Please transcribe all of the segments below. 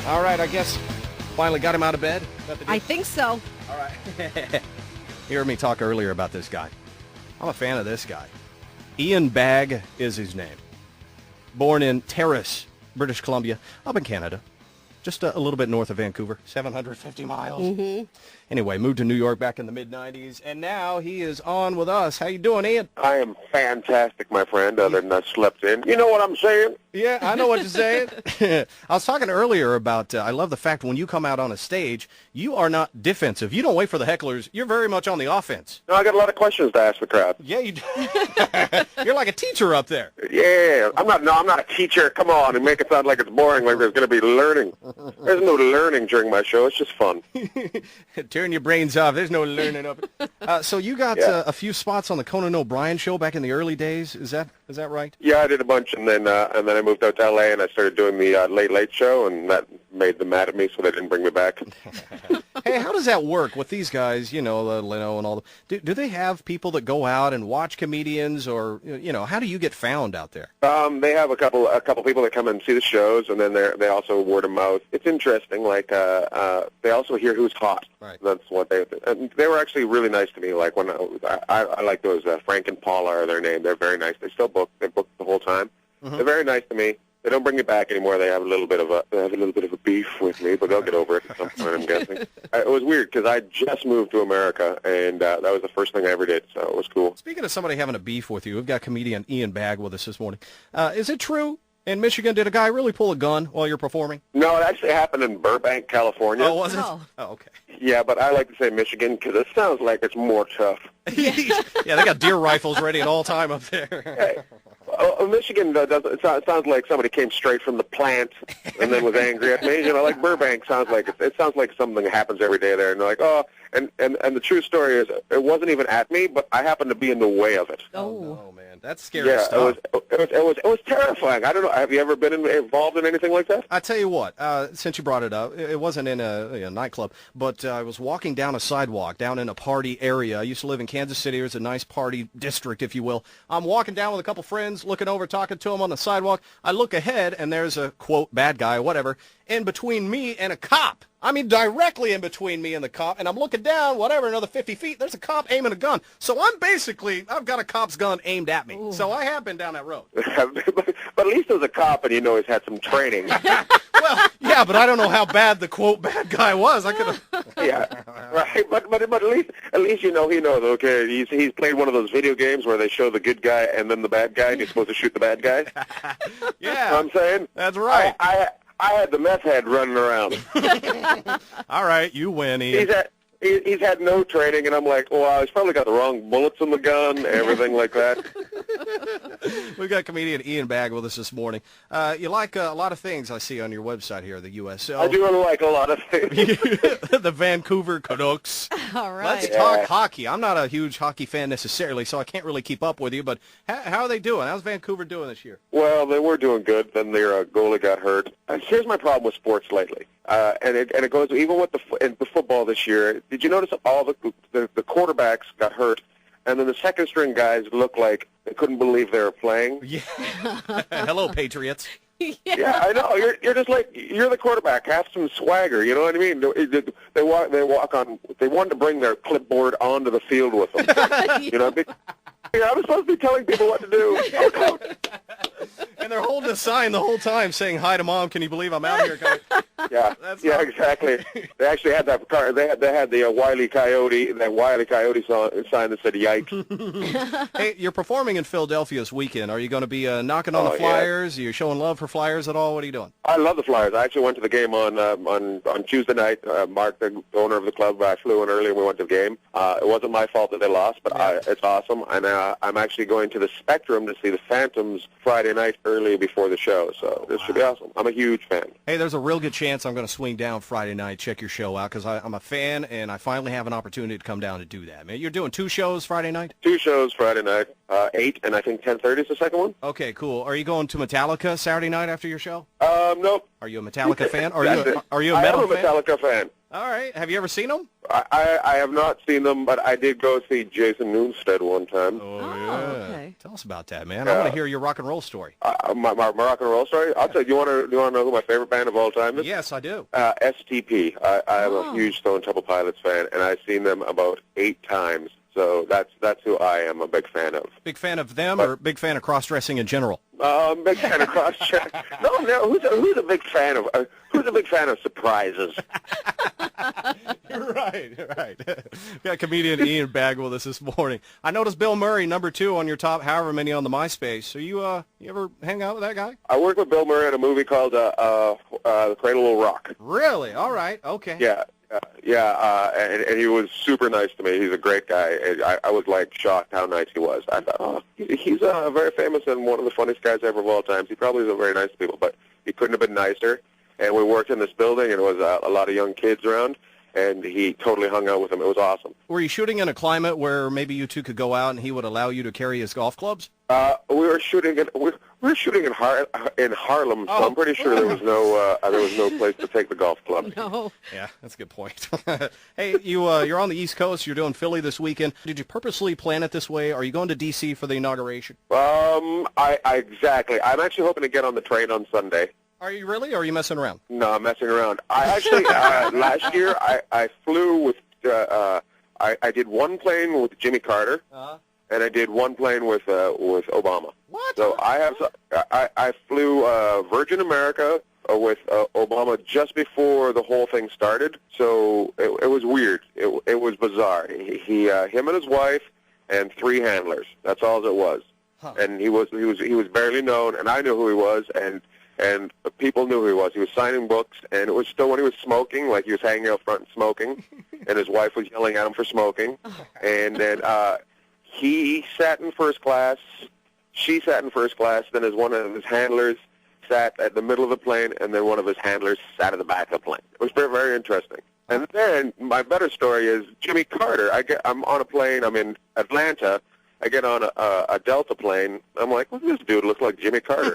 All right, I guess finally got him out of bed. I think so. All right. You heard me talk earlier about this guy. I'm a fan of this guy. Ian Bagg is his name. Born in Terrace, British Columbia, up in Canada. Just a little bit north of Vancouver, 750 miles. Mm-hmm. Anyway, moved to New York back in the mid-'90s, and now he is on with us. How you doing, Ian? I am fantastic, my friend, other than I slept in. You know what I'm saying? Yeah, I know what you're saying. I was talking earlier about, I love the fact when you come out on a stage, you are not defensive. You don't wait for the hecklers. You're very much on the offense. No, I got a lot of questions to ask the crowd. Yeah, you do. You're like a teacher up there. Yeah, I'm not a teacher. Come on, and make it sound like it's boring, like there's going to be learning. There's no learning during my show. It's just fun. Turn your brains off. There's no learning of it. So you got a few spots on the Conan O'Brien show back in the early days. Is that right? Yeah, I did a bunch, and then I moved out to L.A. and I started doing the Late Late Show, and that made them mad at me, so they didn't bring me back. Hey, how does that work with these guys? You know, Leno and all. Do they have people that go out and watch comedians, or how do you get found out there? They have a couple people that come and see the shows, and then they also word of mouth. It's interesting. Like they also hear who's hot. Right. That's what they were actually really nice to me. Like when I like those Frank and Paula are their name. They're very nice. They still book. They book the whole time. Mm-hmm. They're very nice to me. They don't bring me back anymore. They have a little bit of a beef with me, but they'll get over it at some point, I'm guessing. It was weird because I just moved to America, and that was the first thing I ever did, so it was cool. Speaking of somebody having a beef with you, we've got comedian Ian Bagg with us this morning. Is it true in Michigan, did a guy really pull a gun while you're performing? No, it actually happened in Burbank, California. Oh, was it? Oh, okay. Yeah, but I like to say Michigan because it sounds like it's more tough. Yeah, they got deer rifles ready at all time up there. Michigan it sounds like somebody came straight from the plant and then was angry at me. Like Burbank sounds like it sounds like something that happens every day there. And they're like, oh, and the true story is it wasn't even at me, but I happened to be in the way of it. Oh no, man, that's scary stuff. It was terrifying. I don't know. Have you ever been involved in anything like that? I tell you what, since you brought it up, it wasn't in a nightclub, but I was walking down a sidewalk down in a party area. I used to live in Kansas City. There's a nice party district, if you will. I'm walking down with a couple friends, looking over, talking to them on the sidewalk. I look ahead, and there's a, quote, bad guy, whatever, in between me and a cop. I mean, directly in between me and the cop, and I'm looking down, whatever, another 50 feet, there's a cop aiming a gun. So I've got a cop's gun aimed at me. Ooh. So I have been down that road. But at least there's a cop, and he's had some training. Well, yeah, but I don't know how bad the, quote, bad guy was. I could have... Yeah, right, but at least he knows, okay, he's played one of those video games where they show the good guy and then the bad guy, and he's supposed to shoot the bad guy. Yeah. You know what I'm saying? That's right. I had the meth head running around. All right, you win, Ian. He's had no training, and I'm like, well, he's probably got the wrong bullets in the gun, everything like that. We've got comedian Ian Bagg with us this morning. You like a lot of things I see on your website here, the USL. I do like a lot of things. The Vancouver Canucks. All right. Let's talk hockey. I'm not a huge hockey fan necessarily, so I can't really keep up with you, but how are they doing? How's Vancouver doing this year? Well, they were doing good. Then their goalie got hurt. Here's my problem with sports lately. And it goes even with the football this year. Did you notice all the quarterbacks got hurt, and then the second string guys looked like they couldn't believe they were playing? Yeah. Hello, Patriots. Yeah, I know. You're just like, you're the quarterback. Have some swagger. You know what I mean? They walk on. They wanted to bring their clipboard onto the field with them. I was supposed to be telling people what to do. Oh, and they're holding a sign the whole time saying, "Hi to Mom. Can you believe I'm out here?" Yeah, exactly. They actually had that car. They had the Wile E. Coyote sign that said "Yikes." Hey, you're performing in Philadelphia this weekend. Are you going to be knocking on the Flyers? Yeah. Are you showing love for Flyers at all? What are you doing? I love the Flyers. I actually went to the game on Tuesday night. Mark, the owner of the club, flew in early and we went to the game. It wasn't my fault that they lost, but it's awesome. And I'm actually going to the Spectrum to see the Phantoms Friday night early before the show. So this should be awesome. I'm a huge fan. Hey, there's a real good chance I'm going to swing down Friday night, check your show out, because I'm a fan, and I finally have an opportunity to come down to do that. Man, you're doing 2 shows Friday night? 2 shows Friday night, 8, and I think 10:30 is the second one. Okay, cool. Are you going to Metallica Saturday night after your show? Nope. Are you a Metallica fan? Are you a metal fan? I am a Metallica fan. All right. Have you ever seen them? I have not seen them, but I did go see Jason Newsted one time. Oh, Oh, okay. Tell us about that, man. I want to hear your rock and roll story. My rock and roll story? I'll tell you. Do you want to know who my favorite band of all time is? Yes, I do. STP. I am a huge Stone Temple Pilots fan, and I've seen them about 8 times. So that's who I am a big fan of. Big fan of them or big fan of cross-dressing in general? Big fan of cross-dressing. No. Who's a big fan of? Who's a big fan of surprises? You're right. We got comedian Ian Bagg with us this morning. I noticed Bill Murray, number 2 on your top, however many on the MySpace. So you ever hang out with that guy? I worked with Bill Murray in a movie called The Cradle Will Rock. Really? All right. Okay. Yeah, and he was super nice to me. He's a great guy. I was like shocked how nice he was. I thought, he's very famous and one of the funniest guys ever of all times. He probably is very nice to people, but he couldn't have been nicer. And we worked in this building, and there was a lot of young kids around, and he totally hung out with them. It was awesome. Were you shooting in a climate where maybe you two could go out and he would allow you to carry his golf clubs? We were shooting in Harlem, so I'm pretty sure there was no place to take the golf club. No. Yeah, that's a good point. Hey, you're on the East Coast. You're doing Philly this weekend. Did you purposely plan it this way? Are you going to D.C. for the inauguration? Exactly. I'm actually hoping to get on the train on Sunday. Are you really, or are you messing around? No, I'm messing around. I actually last year I flew with I did one plane with Jimmy Carter. And I did one plane with Obama. What? So I flew Virgin America with Obama just before the whole thing started. So it was weird. It was bizarre. Him and his wife and 3 handlers. That's all it was. Huh. And he was barely known, and I knew who he was, and people knew who he was. He was signing books, and it was still when he was smoking, like he was hanging out front and smoking, and his wife was yelling at him for smoking, and then. He sat in first class, she sat in first class, then as one of his handlers sat at the middle of the plane, and then one of his handlers sat at the back of the plane. It was very, very interesting. And then my better story is Jimmy Carter. I'm on a plane, I'm in Atlanta, I get on a Delta plane, I'm like, well, this dude looks like Jimmy Carter.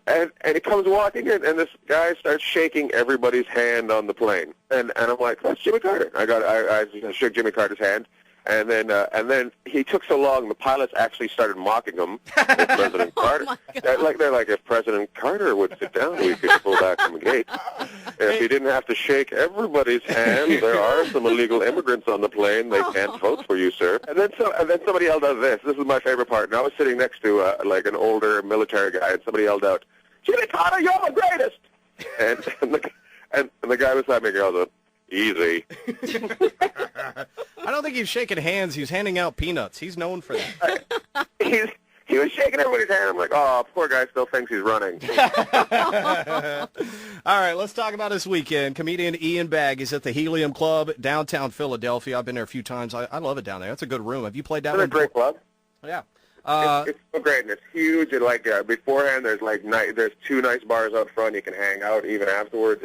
and he comes walking in, and this guy starts shaking everybody's hand on the plane. And I'm like, that's Jimmy Carter. I shook Jimmy Carter's hand. And then he took so long, the pilots actually started mocking him with President Carter. They're like, if President Carter would sit down, we could pull back from the gate. And if he didn't have to shake everybody's hand, there are some illegal immigrants on the plane. They can't vote for you, sir. And then somebody yelled out this. This is my favorite part. And I was sitting next to like an older military guy, and somebody yelled out, "Jimmy Carter, you're the greatest!" And the guy beside me yelled out, "Easy." I don't think he's shaking hands. He's handing out peanuts. He's known for that. He was shaking everybody's hand. I'm like, oh, poor guy still thinks he's running. All right, let's talk about this weekend. Comedian Ian Bagg is at the Helium Club, downtown Philadelphia. I've been there a few times. I love it down there. That's a good room. Have you played down there? It's a great club. Yeah. It's so great, and it's huge. And beforehand, there's 2 nice bars out front. You can hang out even afterwards.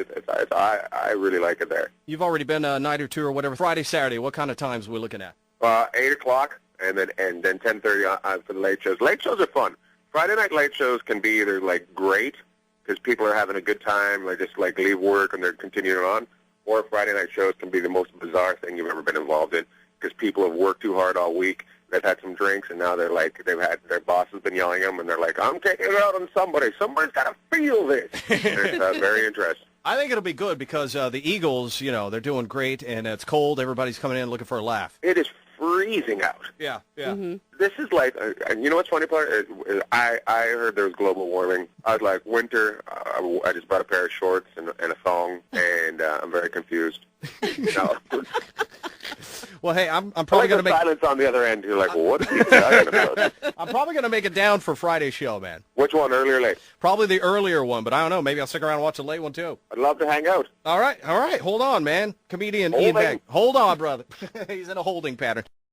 I really like it there. You've already been a night or 2 or whatever. Friday, Saturday. What kind of times are we looking at? 8 o'clock, and then 10:30 for the late shows. Late shows are fun. Friday night late shows can be either like great because people are having a good time, they just like leave work and they're continuing on, or Friday night shows can be the most bizarre thing you've ever been involved in because people have worked too hard all week. They've had some drinks, and now their boss has been yelling at them, and they're like, I'm taking it out on somebody. Somebody's got to feel this. It's very interesting. I think it'll be good because the Eagles, they're doing great, and it's cold. Everybody's coming in looking for a laugh. It is freezing out. Yeah. Mm-hmm. This is like, and you know what's funny part? I heard there was global warming. I was like, winter, I just bought a pair of shorts and a thong, and I'm very confused. Well, hey, I'm probably going to make silence on the other end. You're like, well, what is he talking about? I'm probably going to make it down for Friday's show, man. Which one, early or late? Probably the earlier one, but I don't know. Maybe I'll stick around and watch the late one too. I'd love to hang out. All right. Hold on, man. Comedian Ian Bagg. Hold on, brother. He's in a holding pattern.